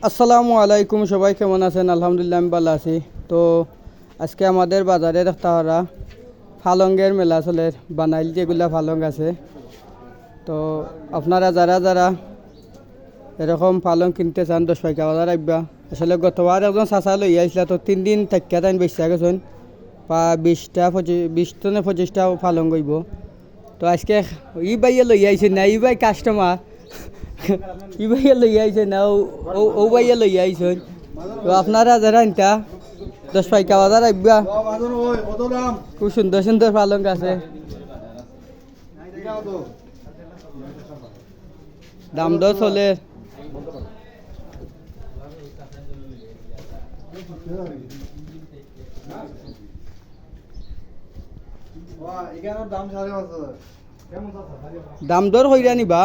আসসালামু আলাইকুম, সবাই কেমন আছেন? আলহামদুলিল্লাহ আমি ভালো আছি। তো আজকে আমাদের বাজারে দেখতে পারা ফালঙ্গের মেলা চলে, বানাইল যেগুলা ফালং আছে। তো আপনারা যারা যারা এরকম পালং কিনতে চান 10 টাকা বাজার আইবা। আসলে গতবার একজন চাচা লই আইসলা, তো 3 দিন থাকিয়া তাই বেশি গেছেন বা 20টা 25টা পালং গইব। তো আজকে ই বাইয়ে লই আইছে না, ই বাই কাস্টমার ই বাইয়ে লই আইছে না, ও বাইয়ে লই আইছেন। তো আপনারা যারা ইনটা 10 টাকা বাজার আইবা, খুব সুন্দর সুন্দর পালং আছে, দাম দর চলে। দাম দর হইরা নিবা।